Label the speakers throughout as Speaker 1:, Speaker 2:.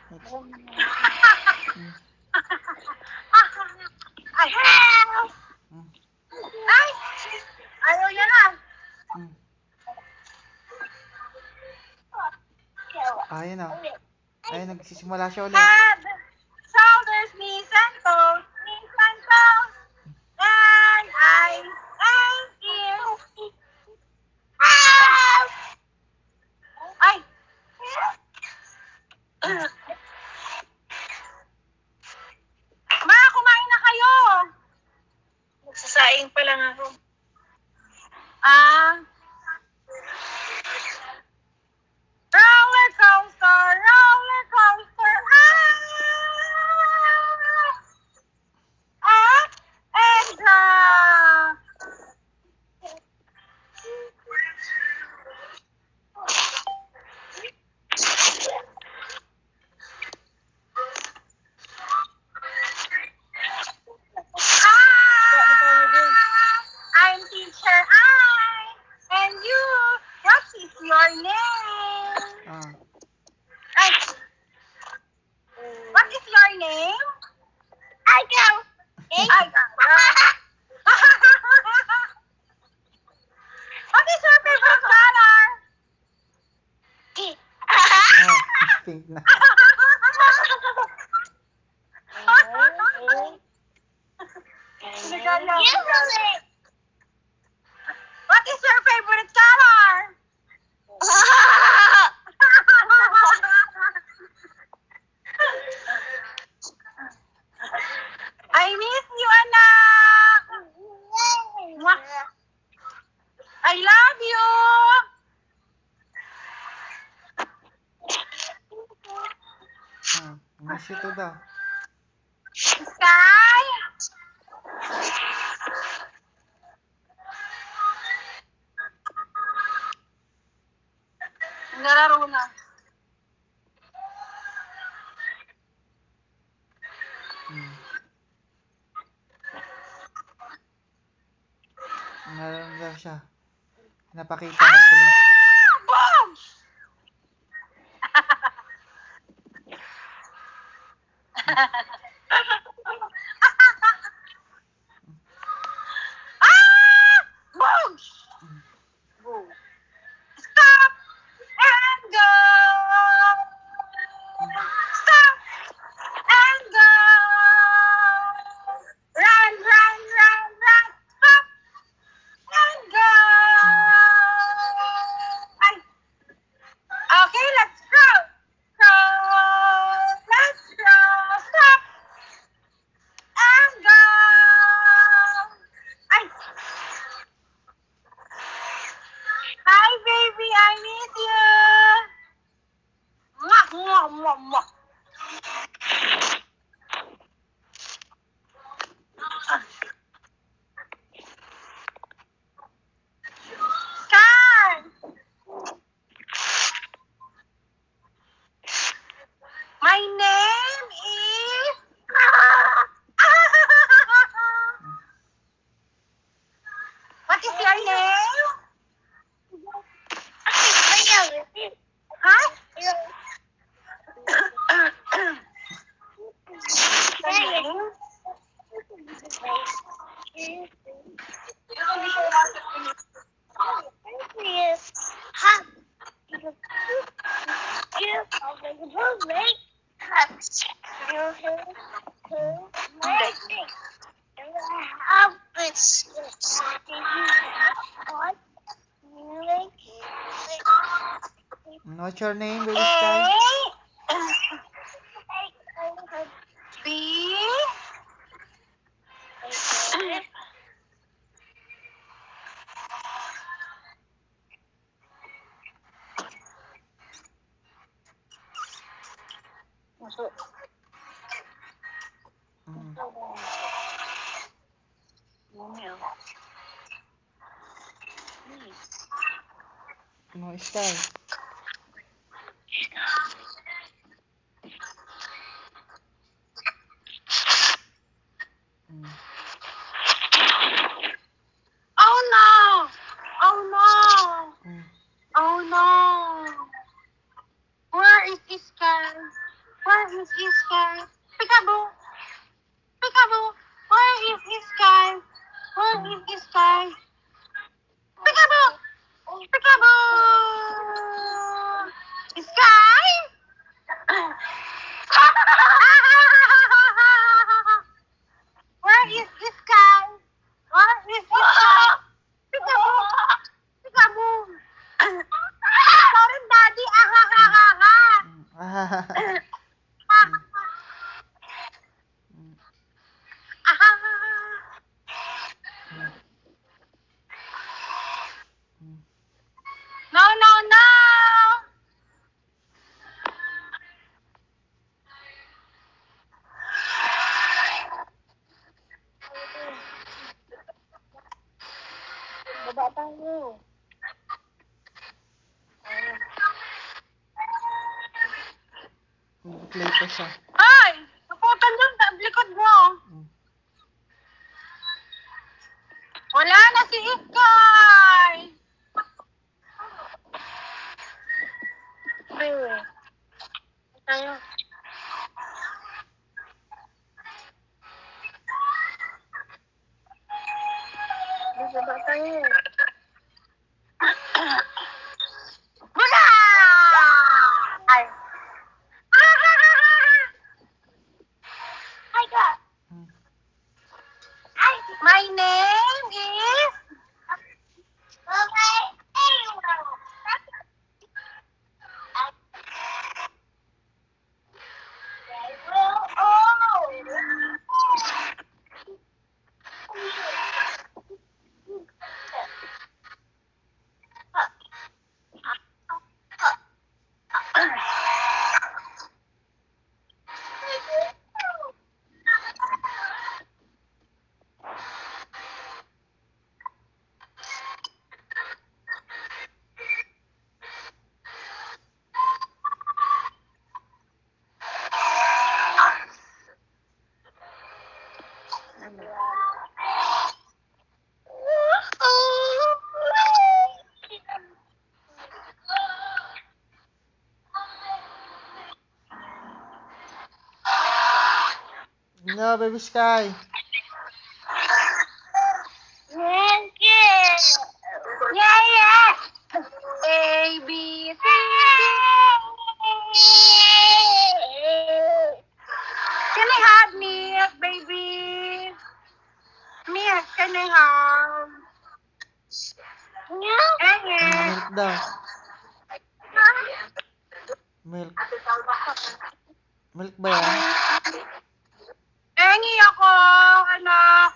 Speaker 1: Mm.
Speaker 2: Ay!
Speaker 1: Mm.
Speaker 2: Ay! Ayaw niya na.
Speaker 1: Mm. Ayun na. Ayun, nagsisimula siya ulit.
Speaker 2: Head, shoulders, knees and toes. Knees and toes. And eyes and ears. Ay! Ma, kumain na kayo. Nagsasaing pa lang ako. Roller coaster, roller coaster. Up and down. I'm teacher I. And you, what is your name?
Speaker 1: Ah.
Speaker 2: Ay. What is your name? Ikaw. Ikaw. What is your favorite color?
Speaker 1: Oh, pink na.
Speaker 2: What is your favorite color? I miss you, anak. I love you.
Speaker 1: Miss you too daw.
Speaker 2: Sky. Naglalaro na.
Speaker 1: Meron daw siya. Napakita na pala.
Speaker 2: Boom! Boom! Boom. Stop and go. Stop and go. Run, run, run, run. Stop and go. Ay. Okay, let's go. Let's go. Stop and go. Ay. Hi, baby. I miss you. Mwah, mwah, mwah, mwah. Sky. My name is... What is your name? Huh?
Speaker 1: What's your name, baby Sky?
Speaker 2: B.
Speaker 1: No, Sky.
Speaker 2: Oh no! Oh no! Oh no! Where is this guy? Where Where is Sky? Peekaboo. Peekaboo. Where is Sky? Where is Sky? Peekaboo. Peekaboo. Sky? Where is Sky? Where is Sky? Peekaboo. Peekaboo. Sorry, Daddy. No, no, no. Baba tayo.
Speaker 1: Play pa siya.
Speaker 2: Ay! Naputan yung likod mo. Wala na si Ikay. Tayo. Baba tayo. Wala! Ay. Hi, God. My name is... Okay.
Speaker 1: No, baby Sky.
Speaker 2: Yeah. A, B, C, D. Can I have milk, baby? Milk, can I have?
Speaker 1: Milk daw. Milk. Milk ba yan?
Speaker 2: Engi ako, anak.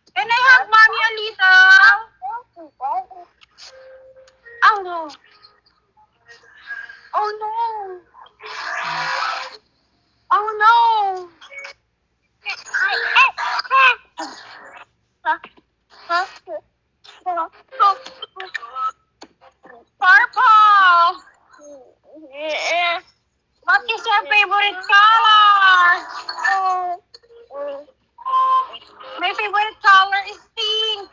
Speaker 2: Can I have Mommy a little? Oh no. Oh no. Oh no. Purple. What is your favorite color? My favorite color is pink.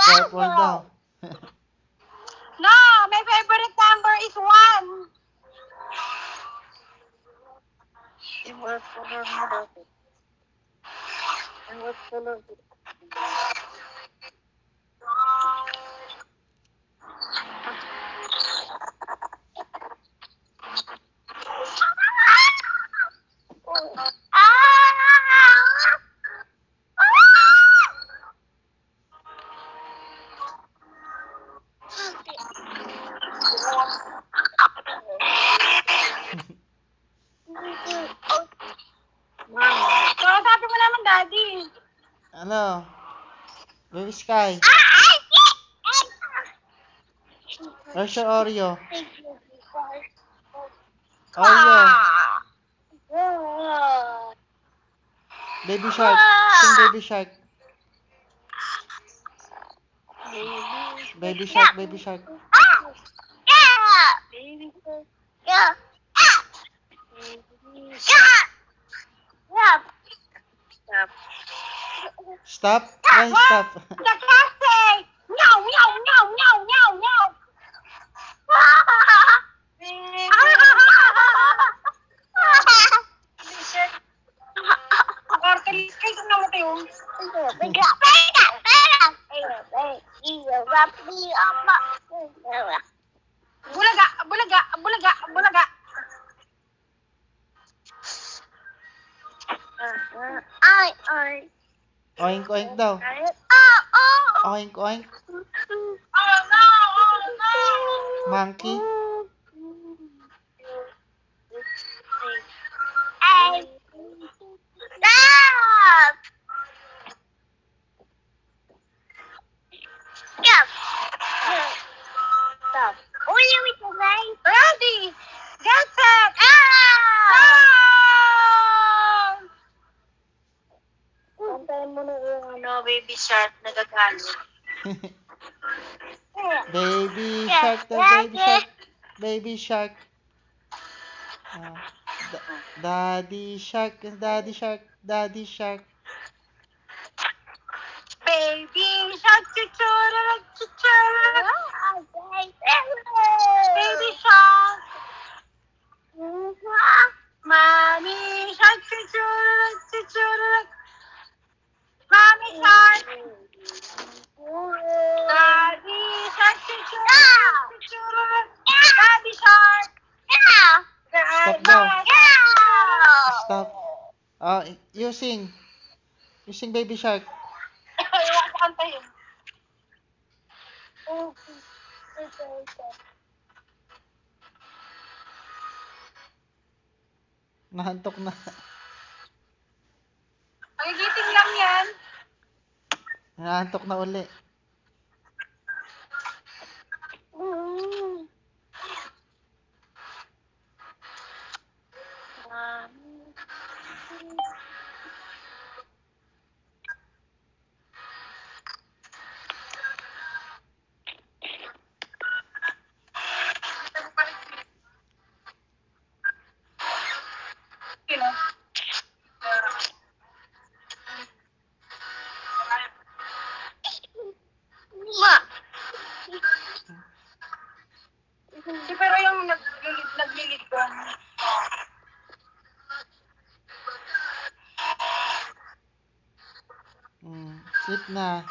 Speaker 1: Purple daw.
Speaker 2: No, my favorite number is 1. So, sabi mo naman, Daddy.
Speaker 1: Ano? Baby Sky. Where's your Oreo? Oreo. Baby Shark. Sing Baby Shark. Baby Shark, Baby Shark. Stop? Why stop?
Speaker 2: The cat say, meow, meow, meow, meow, Bulaga, bulaga, bulaga, bulaga.
Speaker 1: Oink oink daw.
Speaker 2: Oh,
Speaker 1: Oink oink.
Speaker 2: oh no, oh no.
Speaker 1: Monkey.
Speaker 2: Stop! Stop! Stop. Uy, wait mo guys. Ready! Get set! Pantayin mo na yung baby shark nagagalit.
Speaker 1: Baby shark, the baby shark. Baby shark. Ah, daddy shark, daddy shark, daddy shark.
Speaker 2: Baby shark, chichura, chichura. Baby shark. Mommy shark, chichura, chichura. Mommy shark. Daddy shark, chichura, chichura. Daddy shark.
Speaker 1: Stop daw.
Speaker 2: Yeah.
Speaker 1: Stop. You sing. You sing baby shark.
Speaker 2: Ayaw ko kantahin.
Speaker 1: Nahantok na.
Speaker 2: Magigiting lang yan.
Speaker 1: Nahantok na uli.
Speaker 2: Ma. Pero yung naglilid ko.
Speaker 1: Sleep na.